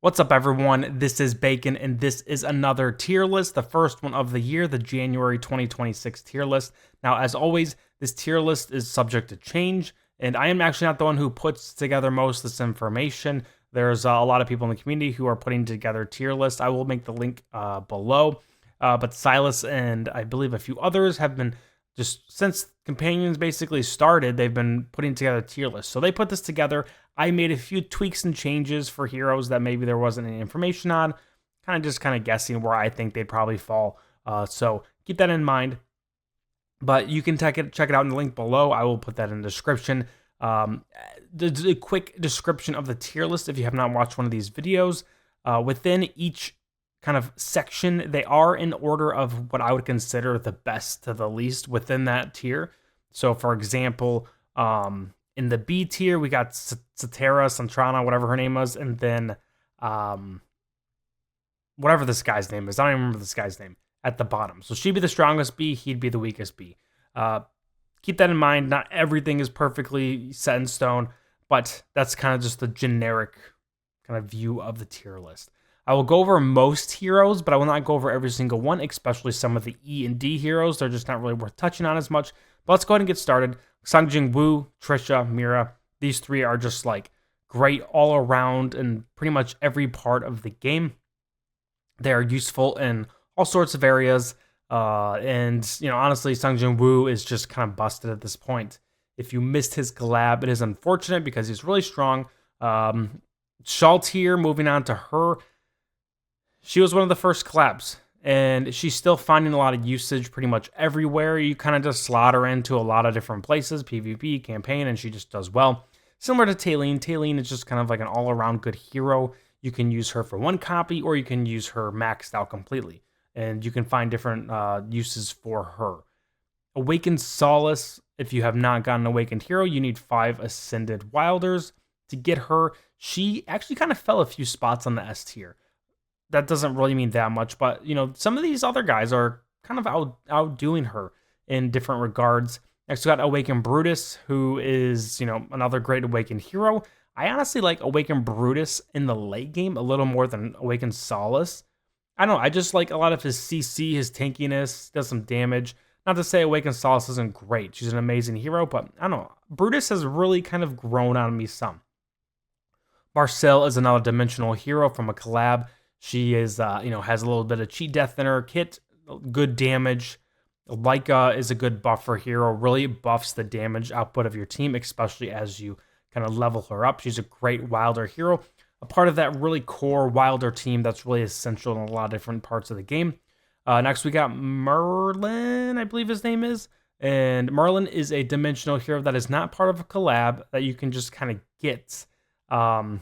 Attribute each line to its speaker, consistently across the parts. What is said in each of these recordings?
Speaker 1: What's up, everyone? This is Bacon, and this is another tier list, the first one of the year, the January 2026 tier list. Now, as always, this tier list is subject to change, and I am actually not the one who puts together most of this information. There's a lot of people in the community who are putting together tier lists. I will make the link below, but Silas and I believe a few others have been just since Companions basically started, they've been putting together tier lists. So they put this together. I made a few tweaks and changes for heroes that maybe there wasn't any information on, kind of guessing where I think they'd probably fall. So keep that in mind. But you can check it out in the link below. I will put that in the description. The quick description of the tier list if you have not watched one of these videos. Within each kind of section, they are in order of what I would consider the best to the least within that tier. So, for example, in the B tier, we got Satara, Santrana, whatever her name was, and then whatever this guy's name is. I don't even remember this guy's name at the bottom. So she'd be the strongest B, he'd be the weakest B. Keep that in mind. Not everything is perfectly set in stone, but that's kind of just the generic kind of view of the tier list. I will go over most heroes, but I will not go over every single one, especially some of the E and D heroes. They're just not really worth touching on as much. But let's go ahead and get started. Sang Wu, Trisha, Mira, these three are just like great all around in pretty much every part of the game. They are useful in all sorts of areas. And, honestly, Sang Wu is just kind of busted at this point. If you missed his collab, it is unfortunate because he's really strong. Shalt here, moving on to her. She was one of the first collabs, and she's still finding a lot of usage pretty much everywhere. You kind of just slot her into a lot of different places, PvP, campaign, and she just does well. Similar to Taylene. Taylene is just kind of like an all-around good hero. You can use her for one copy, or you can use her maxed out completely, and you can find different uses for her. Awakened Solace. If you have not gotten Awakened Hero, you need 5 Ascended Wilders to get her. She actually kind of fell a few spots on the S tier. That doesn't really mean that much, but some of these other guys are kind of outdoing her in different regards. Next, we got Awakened Brutus, who is another great Awakened hero. I honestly like Awakened Brutus in the late game a little more than Awakened Solace. I don't know, I just like a lot of his CC, his tankiness, does some damage. Not to say Awakened Solace isn't great. She's an amazing hero, but I don't know. Brutus has really kind of grown on me some. Marcel is another dimensional hero from a collab. She is, has a little bit of cheat death in her kit, good damage. Leica is a good buffer hero, really buffs the damage output of your team, especially as you kind of level her up. She's a great Wilder hero, a part of that really core Wilder team that's really essential in a lot of different parts of the game. Next, we got Merlin, I believe his name is. And Merlin is a dimensional hero that is not part of a collab that you can just kind of get. And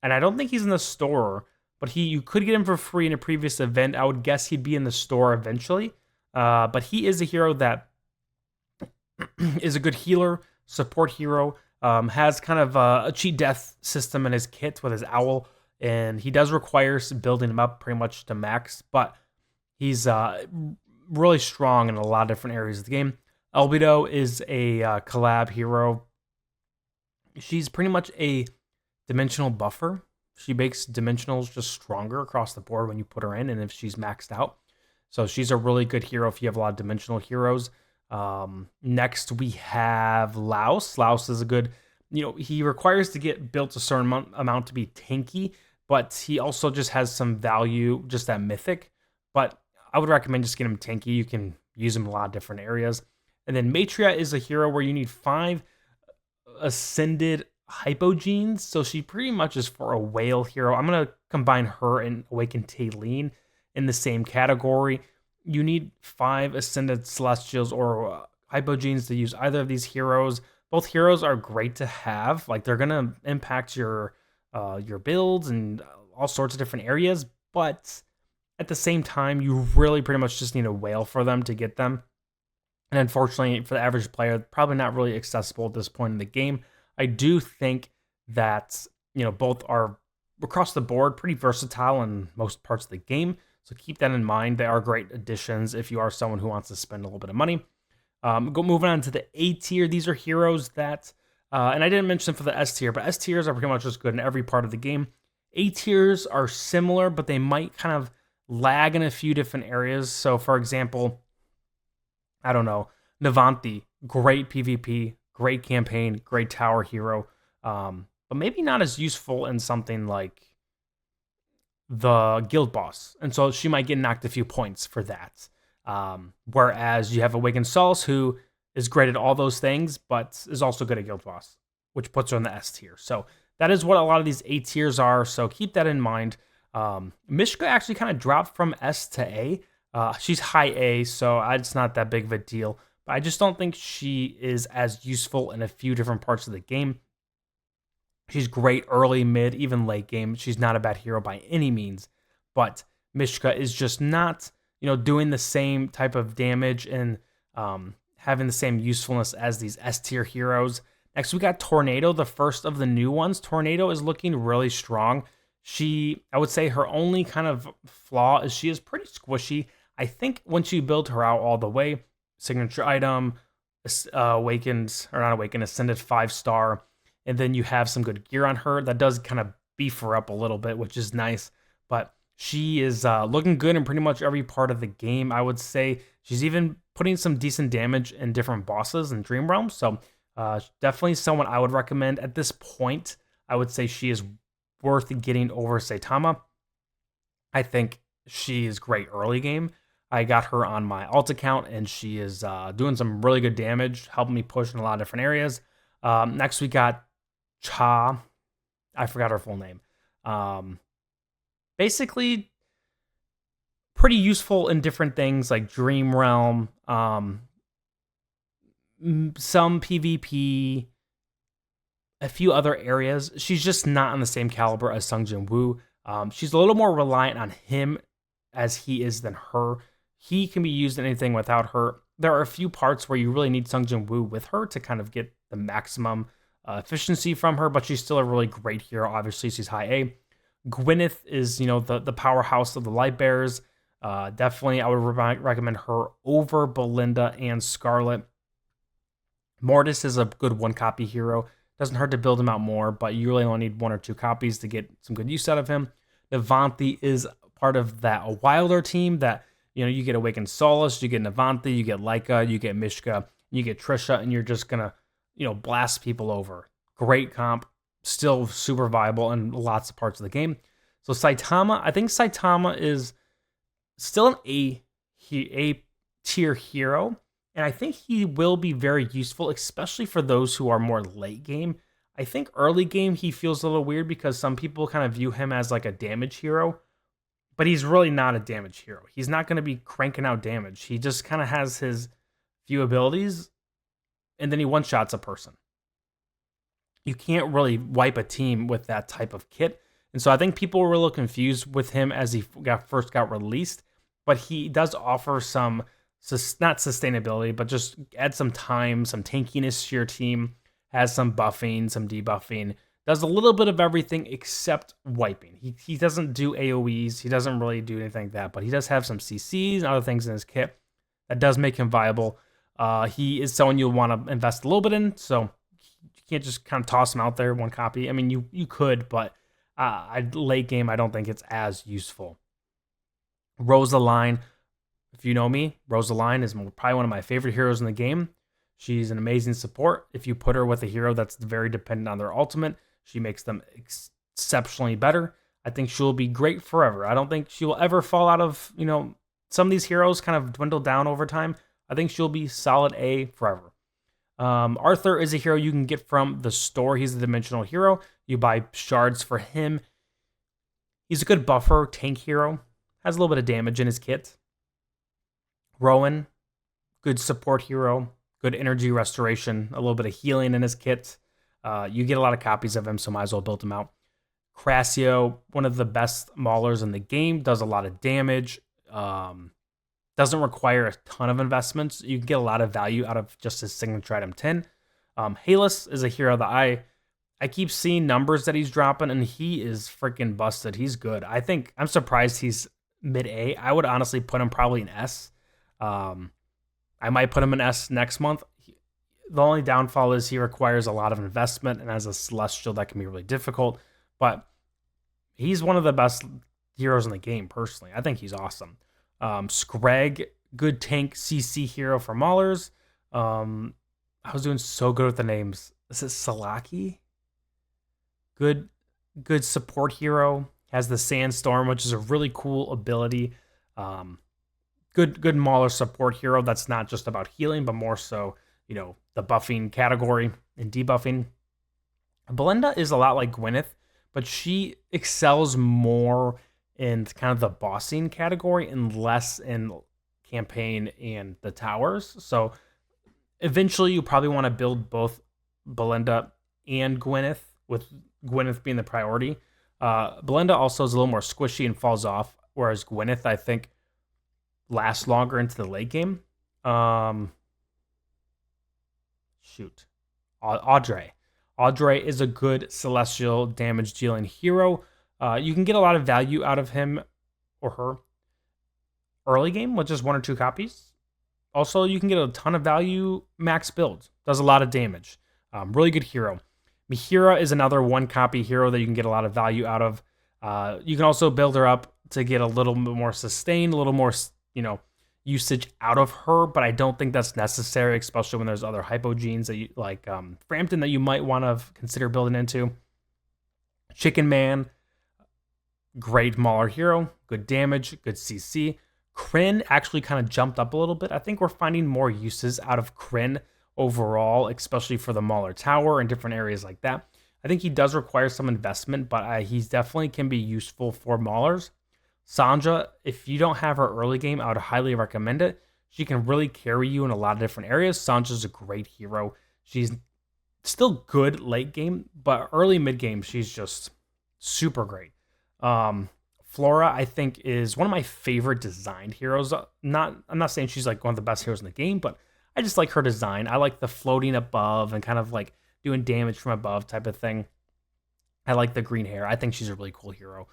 Speaker 1: I don't think he's in the store, but you could get him for free in a previous event. I would guess he'd be in the store eventually. But he is a hero that is a good healer, support hero, has kind of a cheat death system in his kit with his owl, and he does require building him up pretty much to max, but he's really strong in a lot of different areas of the game. Albedo is a collab hero. She's pretty much a dimensional buffer. She makes dimensionals just stronger across the board when you put her in, and if she's maxed out. So she's a really good hero if you have a lot of dimensional heroes. Next, we have Laos. Laos is a good, he requires to get built a certain amount to be tanky, but he also just has some value, just that mythic. But I would recommend just getting him tanky. You can use him in a lot of different areas. And then Matria is a hero where you need 5 Ascended Hypogenes, so she pretty much is for a whale hero. I'm going to combine her and Awakened Taylene in the same category. You need 5 Ascended Celestials or Hypogenes to use either of these heroes. Both heroes are great to have. Like, they're going to impact your builds and all sorts of different areas, but at the same time, you really pretty much just need a whale for them to get them. And unfortunately, for the average player, probably not really accessible at this point in the game. I do think that, both are across the board pretty versatile in most parts of the game. So keep that in mind. They are great additions if you are someone who wants to spend a little bit of money. Moving on to the A tier. These are heroes that, and I didn't mention for the S tier, but S tiers are pretty much just good in every part of the game. A tiers are similar, but they might kind of lag in a few different areas. So, for example, I don't know, Navanthi, great PvP, great campaign, great tower hero, but maybe not as useful in something like the guild boss. And so she might get knocked a few points for that. Whereas you have Awakened Solace, who is great at all those things, but is also good at guild boss, which puts her in the S tier. So that is what a lot of these A tiers are. So keep that in mind. Mishka actually kind of dropped from S to A. She's high A, so it's not that big of a deal. But I just don't think she is as useful in a few different parts of the game. She's great early, mid, even late game. She's not a bad hero by any means. But Mishka is just not, doing the same type of damage and having the same usefulness as these S tier heroes. Next, we got Tornado, the first of the new ones. Tornado is looking really strong. I would say her only kind of flaw is she is pretty squishy. I think once you build her out all the way, signature item, Ascended 5-star, and then you have some good gear on her, that does kind of beef her up a little bit, which is nice. But she is looking good in pretty much every part of the game, I would say. She's even putting some decent damage in different bosses in Dream Realm, so definitely someone I would recommend. At this point, I would say she is worth getting over Saitama. I think she is great early game. I got her on my alt account, and she is doing some really good damage, helping me push in a lot of different areas. Next, we got Cha. I forgot her full name. Basically, pretty useful in different things like Dream Realm, some PvP, a few other areas. She's just not on the same caliber as Sung Jin Woo. She's a little more reliant on him as he is than her. He can be used in anything without her. There are a few parts where you really need Sung Jin Woo with her to kind of get the maximum efficiency from her, but she's still a really great hero. Obviously, she's high A. Gwyneth is, the powerhouse of the Light Bearers. Definitely, I would recommend her over Belinda and Scarlet. Mortis is a good one-copy hero. Doesn't hurt to build him out more, but you really only need 1 or 2 copies to get some good use out of him. Navanthi is part of that Wilder team that, you get Awakened Solace, you get Navanthi, you get Laika, you get Mishka, you get Trisha, and you're just going to, blast people over. Great comp, still super viable in lots of parts of the game. So Saitama, I think Saitama is still an A tier hero, and I think he will be very useful, especially for those who are more late game. I think early game he feels a little weird because some people kind of view him as like a damage hero, but he's really not a damage hero. He's not going to be cranking out damage. He just kind of has his few abilities, and then he one-shots a person. You can't really wipe a team with that type of kit. And so I think people were a little confused with him as he first got released, but he does offer some, not sustainability, but just add some time, some tankiness to your team, has some buffing, some debuffing, does a little bit of everything except wiping. He doesn't do AoEs, he doesn't really do anything like that, but he does have some CCs and other things in his kit that does make him viable. He is someone you'll want to invest a little bit in, so you can't just kind of toss him out there, one copy. I mean, you could, but late game, I don't think it's as useful. Rosaline, if you know me, Rosaline is probably one of my favorite heroes in the game. She's an amazing support. If you put her with a hero that's very dependent on their ultimate, she makes them exceptionally better. I think she'll be great forever. I don't think she will ever fall out of, some of these heroes kind of dwindle down over time. I think she'll be solid A forever. Arthur is a hero you can get from the store. He's a dimensional hero. You buy shards for him. He's a good buffer tank hero. Has a little bit of damage in his kit. Rowan, good support hero. Good energy restoration. A little bit of healing in his kit. You get a lot of copies of him, so might as well build him out. Crassio, one of the best maulers in the game. Does a lot of damage. Doesn't require a ton of investments. You can get a lot of value out of just his signature item 10. Halus is a hero that I keep seeing numbers that he's dropping, and he is freaking busted. He's good. I'm surprised he's mid-A. I would honestly put him probably in S. I might put him in S next month. The only downfall is he requires a lot of investment, and as a Celestial, that can be really difficult. But He's one of the best heroes in the game, personally. I think he's awesome. Scrag, good tank CC hero for Maulers. I was doing so good with the names. Is it Salaki? Good, good support hero. Has the Sandstorm, which is a really cool ability. Um, good Mauler support hero that's not just about healing, but more so, the buffing category and debuffing. Belinda is a lot like Gwyneth, but she excels more in kind of the bossing category and less in campaign and the towers. So eventually you probably want to build both Belinda and Gwyneth, with Gwyneth being the priority. Belinda also is a little more squishy and falls off, whereas Gwyneth, I think, lasts longer into the late game. Um, shoot. Audrey. Audrey is a good celestial damage dealing hero. You can get a lot of value out of him or her early game with just 1 or 2 copies. Also, you can get a ton of value max build. Does a lot of damage. Really good hero. Mihira is another 1 copy hero that you can get a lot of value out of. You can also build her up to get a little bit more sustain, a little more, usage out of her, but I don't think that's necessary, especially when there's other hypogenes that you like Frampton that you might want to consider building into. Chicken Man, great Mauler hero, good damage, good CC. Kryn actually kind of jumped up a little bit. I think we're finding more uses out of Kryn overall, especially for the Mauler Tower and different areas like that. I think he does require some investment, but he definitely can be useful for Maulers. Sandra, if you don't have her early game, I would highly recommend it. She can really carry you in a lot of different areas. Sandra's a great hero. She's still good late game, but early mid game, she's just super great. Flora, I think, is one of my favorite designed heroes. I'm not saying she's like one of the best heroes in the game, but I just like her design. I like the floating above and kind of like doing damage from above type of thing. I like the green hair. I think she's a really cool hero.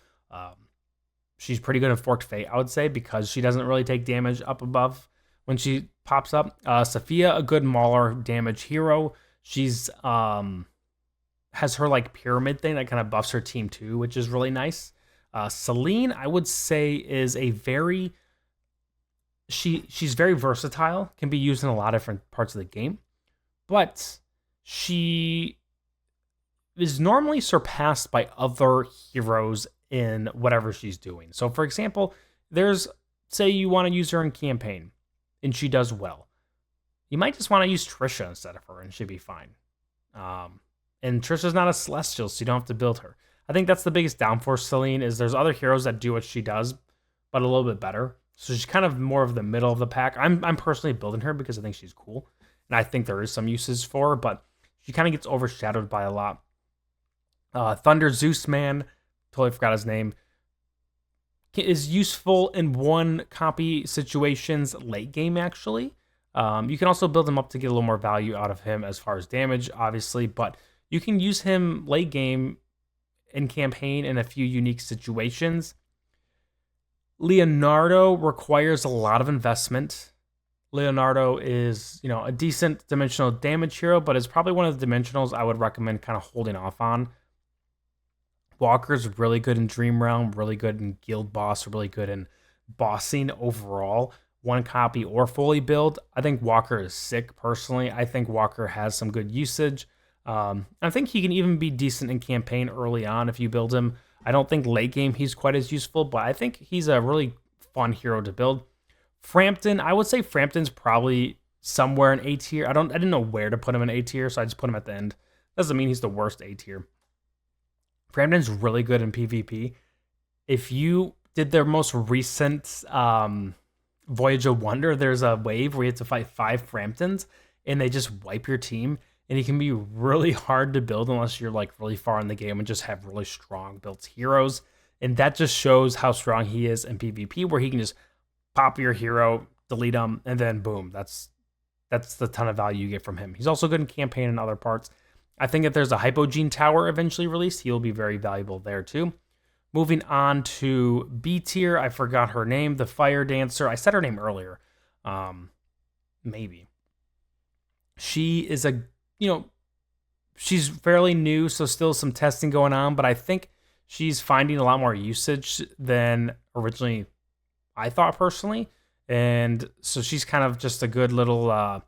Speaker 1: She's pretty good in Forked Fate, I would say, because she doesn't really take damage up above when she pops up. Sophia, a good Mauler damage hero. She's has her like pyramid thing that kind of buffs her team too, which is really nice. Celine, I would say, is a very she's very versatile, can be used in a lot of different parts of the game, but she is normally surpassed by other heroes in whatever she's doing. So, for example, say you want to use her in campaign, and she does well. You might just want to use Trisha instead of her, and she'd be fine. And Trisha's not a celestial, so you don't have to build her. I think that's the biggest downfall for Celine, is there's other heroes that do what she does, but a little bit better. So she's kind of more of the middle of the pack. I'm personally building her because I think she's cool, and I think there is some uses for her, but she kind of gets overshadowed by a lot. Thunder Zeus Man, totally forgot his name, is useful in 1 copy situations late game, actually. You can also build him up to get a little more value out of him as far as damage, obviously, but you can use him late game in campaign in a few unique situations. Leonardo requires a lot of investment. Leonardo is, a decent dimensional damage hero, but is probably one of the dimensionals I would recommend kind of holding off on. Walker's really good in Dream Realm, really good in Guild Boss, really good in bossing overall. 1 copy or fully build. I think Walker is sick, personally. I think Walker has some good usage. I think he can even be decent in campaign early on if you build him. I don't think late game he's quite as useful, but I think he's a really fun hero to build. Frampton, I would say Frampton's probably somewhere in A tier. I didn't know where to put him in A tier, so I just put him at the end. Doesn't mean he's the worst A tier. Frampton's really good in PvP. If you did their most recent Voyage of Wonder, there's a wave where you have to fight 5 Framptons, and they just wipe your team. And he can be really hard to build unless you're like really far in the game and just have really strong built heroes. And that just shows how strong he is in PvP, where he can just pop your hero, delete him, and then boom, that's the ton of value you get from him. He's also good in campaign and other parts. I think if there's a Hypogene Tower eventually released, he'll be very valuable there too. Moving on to B tier, I forgot her name, the Fire Dancer. I said her name earlier. Maybe. She is she's fairly new, so still some testing going on, but I think she's finding a lot more usage than originally I thought personally. And so she's kind of just a good little,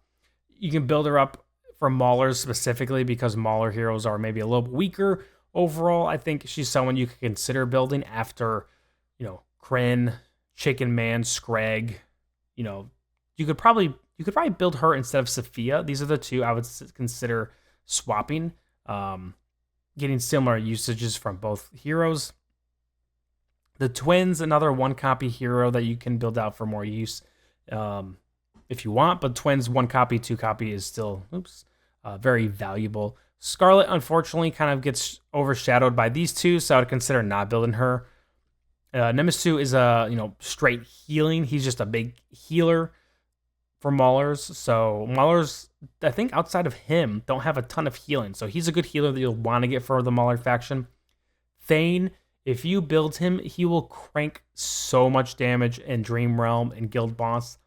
Speaker 1: you can build her up for maulers specifically because mauler heroes are maybe a little bit weaker overall. I think she's someone you could consider building after, Kryn, Chicken Man, Scrag. You know, you could probably build her instead of Sophia. These are the two I would consider swapping. Getting similar usages from both heroes. The twins, another one copy hero that you can build out for more use if you want, but twins, one copy, two copy is still very valuable. Scarlet, unfortunately, kind of gets overshadowed by these two, so I would consider not building her. Nemesu is a straight healing. He's just a big healer for Maulers. So Maulers, I think outside of him, don't have a ton of healing. So he's a good healer that you'll want to get for the Mauler faction. Thane, if you build him, he will crank so much damage in Dream Realm and Guild Boss.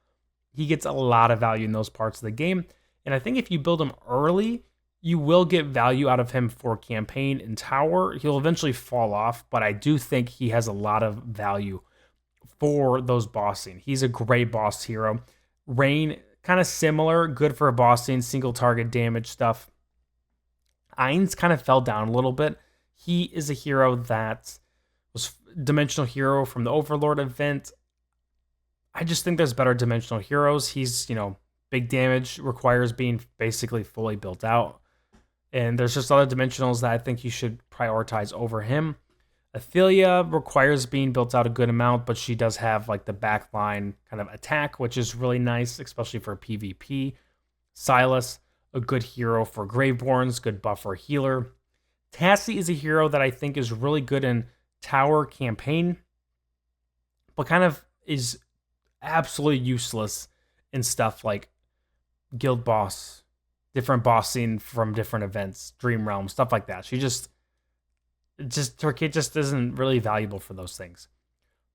Speaker 1: He gets a lot of value in those parts of the game. And I think if you build him early, you will get value out of him for campaign and tower. He'll eventually fall off, but I do think he has a lot of value for those bossing. He's a great boss hero. Rain, kind of similar, good for bossing, single target damage stuff. Ainz kind of fell down a little bit. He is a hero that was dimensional hero from the Overlord event. I just think there's better dimensional heroes. He's, big damage, requires being basically fully built out. And there's just other dimensionals that I think you should prioritize over him. Athelia requires being built out a good amount, but she does have like the backline kind of attack, which is really nice, especially for PvP. Silas, a good hero for Graveborns, good buffer healer. Tassie is a hero that I think is really good in tower campaign, but kind of is absolutely useless in stuff like Guild Boss, different bossing from different events, Dream Realm, stuff like that. Her kit just isn't really valuable for those things.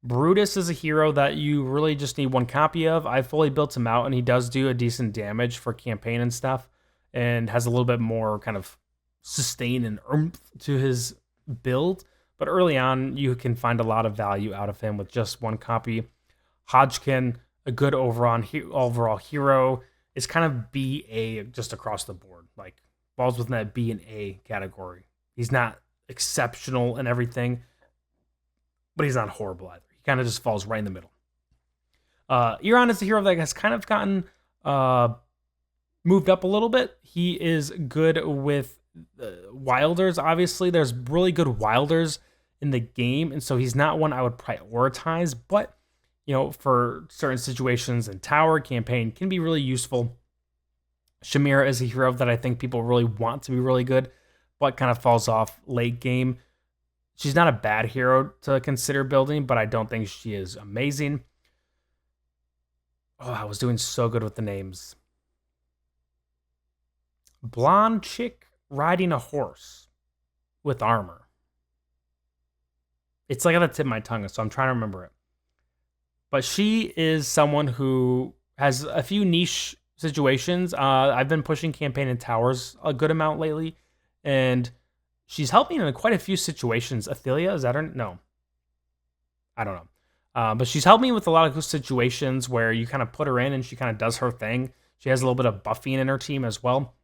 Speaker 1: Brutus is a hero that you really just need one copy of. I fully built him out, and he does do a decent damage for campaign and stuff, and has a little bit more kind of sustain and oomph to his build. But early on, you can find a lot of value out of him with just one copy. Hodgkin, a good overall hero, is kind of BA just across the board. Like, falls within that B and A category. He's not exceptional and everything, but he's not horrible either. He kind of just falls right in the middle. Iran is a hero that has kind of gotten moved up a little bit. He is good with wilders. Obviously, there's really good wilders in the game, and so he's not one I would prioritize, but for certain situations and tower campaign can be really useful. Shamira is a hero that I think people really want to be really good, but kind of falls off late game. She's not a bad hero to consider building, but I don't think she is amazing. Oh, I was doing so good with the names. Blonde chick riding a horse with armor. It's like on the tip of my tongue, so I'm trying to remember it. But she is someone who has a few niche situations. I've been pushing campaign and towers a good amount lately, and she's helping in quite a few situations. Athelia, is that her? No. I don't know. But she's helped me with a lot of good situations where you kind of put her in and she kind of does her thing. She has a little bit of buffing in her team as well.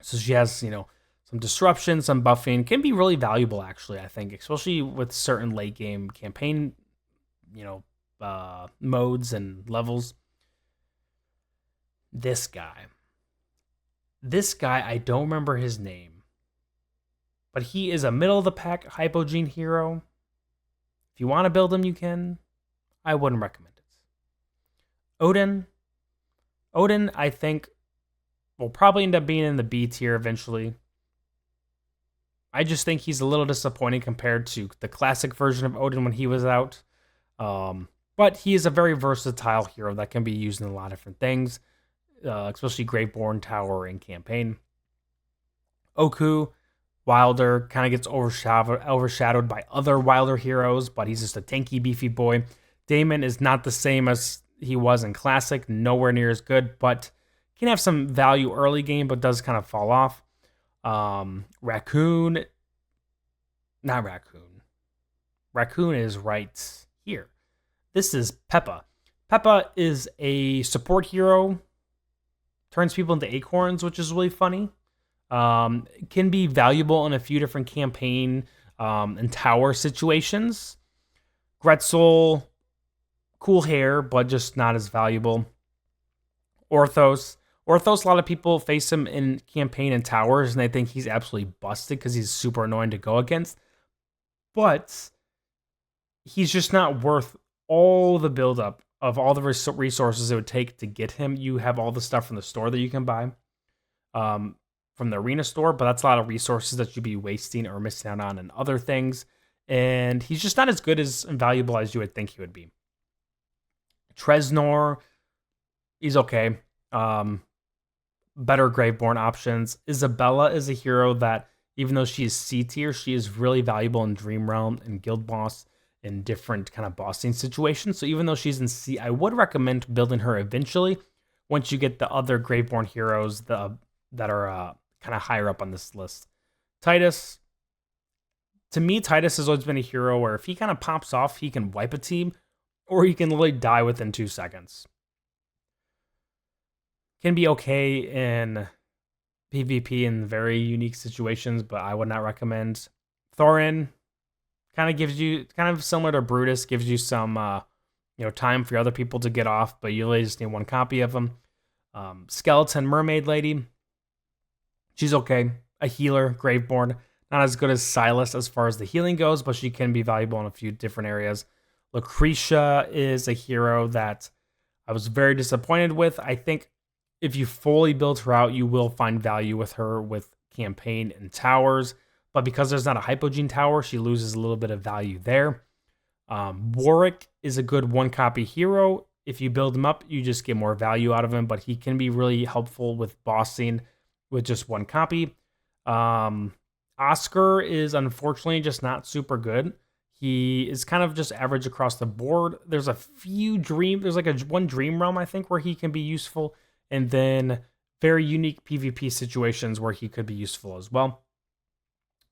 Speaker 1: So she has, some disruption, some buffing. Can be really valuable, actually, I think, especially with certain late game campaign, modes and levels. This guy, I don't remember his name, but he is a middle of the pack hypogene hero. If you want to build him, you can. I wouldn't recommend it. Odin, I think, will probably end up being in the B tier eventually. I just think he's a little disappointing compared to the classic version of Odin when he was out. But he is a very versatile hero that can be used in a lot of different things, especially Graveborn, Tower, and Campaign. Oku, Wilder, kind of gets overshadowed by other Wilder heroes, but he's just a tanky, beefy boy. Damon is not the same as he was in Classic, nowhere near as good, but can have some value early game, but does kind of fall off. Raccoon, not Raccoon. Raccoon is right here. This is Peppa. Peppa is a support hero, turns people into acorns, which is really funny. Can be valuable in a few different campaign and tower situations. Gretzel, cool hair, but just not as valuable. Orthos. Orthos, a lot of people face him in campaign and towers, and they think he's absolutely busted because he's super annoying to go against. But he's just not worth all the buildup of all the resources it would take to get him. You have all the stuff from the store that you can buy from the arena store, but that's a lot of resources that you'd be wasting or missing out on and other things. And he's just not as good as and valuable as you would think he would be. Tresnor, he's okay. Better Graveborn options. Isabella is a hero that, even though she is C tier, she is really valuable in Dream Realm and Guild Boss in different kind of bossing situations. So even though she's in C, I would recommend building her eventually once you get the other Graveborn heroes that are kind of higher up on this list. Titus. To me, Titus has always been a hero where if he kind of pops off, he can wipe a team, or he can literally die within 2 seconds. Can be okay in PvP in very unique situations, but I would not recommend. Thorin kind of gives you, kind of similar to Brutus, gives you some time for other people to get off, but you really just need one copy of them. Skeleton Mermaid Lady, she's okay. A healer, Graveborn, not as good as Silas as far as the healing goes, but she can be valuable in a few different areas. Lucretia is a hero that I was very disappointed with. I think if you fully build her out, you will find value with her with campaign and towers. But because there's not a Hypogene tower, she loses a little bit of value there. Warwick is a good one-copy hero. If you build him up, you just get more value out of him, but he can be really helpful with bossing with just one copy. Oscar is unfortunately just not super good. He is kind of just average across the board. There's a few there's like one Dream Realm, I think, where he can be useful. And then very unique PvP situations where he could be useful as well.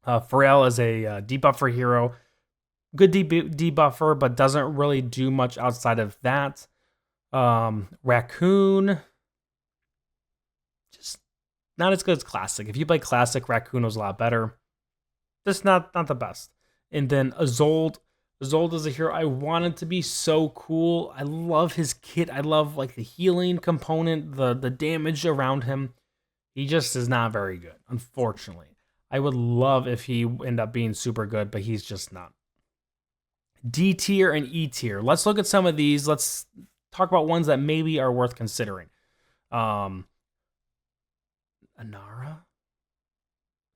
Speaker 1: Pharrell is a debuffer hero. Good debuffer, but doesn't really do much outside of that. Raccoon, just not as good as Classic. If you play Classic, Raccoon was a lot better. Just not the best. And then Isolde. Isolde is a hero I wanted to be so cool. I love his kit. I love like the healing component, the damage around him. He just is not very good, unfortunately. I would love if he ended up being super good, but he's just not. D tier and E tier. Let's look at some of these. Let's talk about ones that maybe are worth considering. Anara?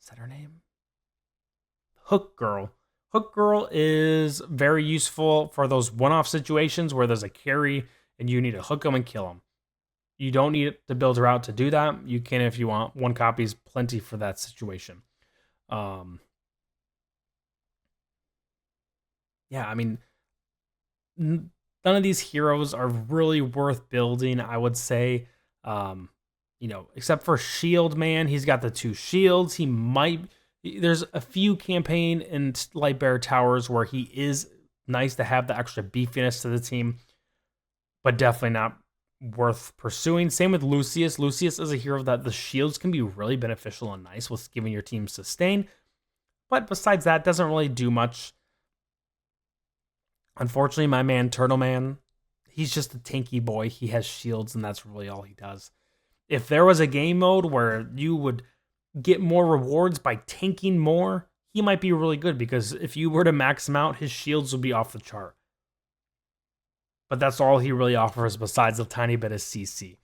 Speaker 1: Is that her name? Hook Girl. Hook Girl is very useful for those one-off situations where there's a carry and you need to hook them and kill them. You don't need to build her out to do that. You can if you want. One copy is plenty for that situation. Yeah, I mean, none of these heroes are really worth building, I would say. Except for Shield Man. He's got the 2 shields. There's a few campaign and Lightbearer towers where he is nice to have the extra beefiness to the team, but definitely not worth pursuing. Same with Lucius. Lucius is a hero that the shields can be really beneficial and nice with giving your team sustain, but besides that, doesn't really do much. Unfortunately, my man Turtle Man, he's just a tanky boy. He has shields, and that's really all he does. If there was a game mode where you would get more rewards by tanking more, he might be really good, because if you were to max him out, his shields would be off the chart. But that's all he really offers besides a tiny bit of CC.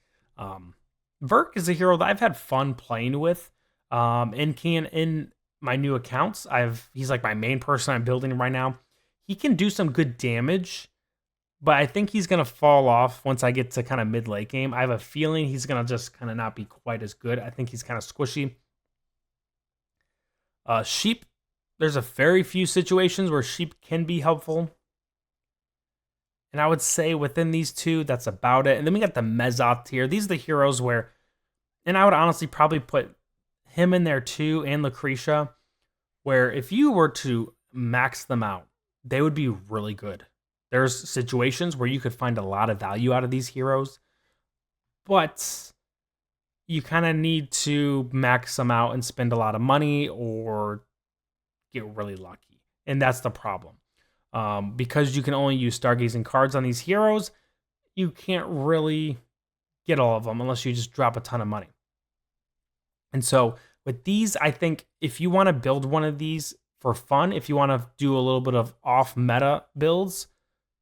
Speaker 1: Verk is a hero that I've had fun playing with. In my new accounts, he's like my main person I'm building right now. He can do some good damage, but I think he's going to fall off once I get to kind of mid-late game. I have a feeling he's going to just kind of not be quite as good. I think he's kind of squishy. Sheep, there's a very few situations where Sheep can be helpful. And I would say within these two, that's about it. And then we got the Mezoth tier. These are the heroes where, and I would honestly probably put him in there too, and Lucretia, where if you were to max them out, they would be really good. There's situations where you could find a lot of value out of these heroes, but you kind of need to max them out and spend a lot of money or get really lucky. And that's the problem. Because you can only use stargazing cards on these heroes, you can't really get all of them unless you just drop a ton of money. And so with these, I think if you want to build one of these for fun, if you want to do a little bit of off meta builds,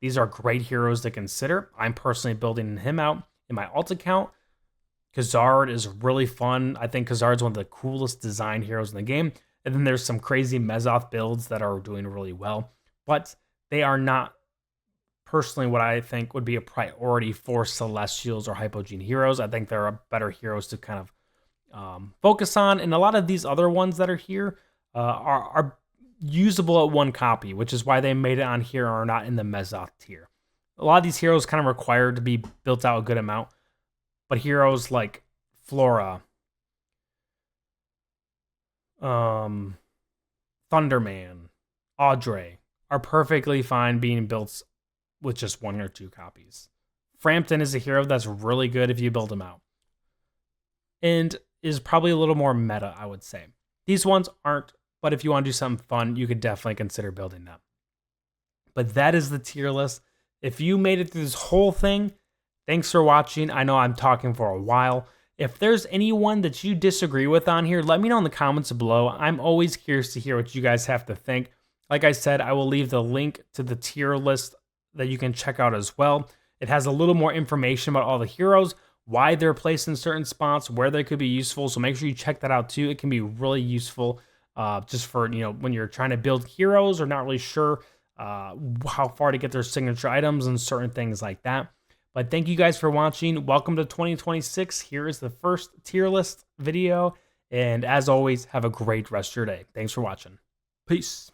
Speaker 1: these are great heroes to consider. I'm personally building him out in my alt account. Khazard is really fun. I think Khazard's one of the coolest design heroes in the game. And then there's some crazy Mezoth builds that are doing really well, but they are not personally what I think would be a priority for Celestials or Hypogene heroes. I think there are better heroes to kind of focus on. And a lot of these other ones that are here are usable at one copy, which is why they made it on here or not in the Mezoth tier. A lot of these heroes kind of required to be built out a good amount, but heroes like Flora, Thunderman, Audrey are perfectly fine being built with just 1 or 2 copies. Frampton is a hero that's really good if you build him out, and is probably a little more meta, I would say. These ones aren't, but if you want to do something fun, you could definitely consider building them. But that is the tier list. If you made it through this whole thing, thanks for watching. I know I'm talking for a while. If there's anyone that you disagree with on here, let me know in the comments below. I'm always curious to hear what you guys have to think. Like I said, I will leave the link to the tier list that you can check out as well. It has a little more information about all the heroes, why they're placed in certain spots, where they could be useful. So make sure you check that out too. It can be really useful just for, when you're trying to build heroes or not really sure how far to get their signature items and certain things like that. But thank you guys for watching. Welcome to 2026. Here is the first tier list video. And as always, have a great rest of your day. Thanks for watching. Peace.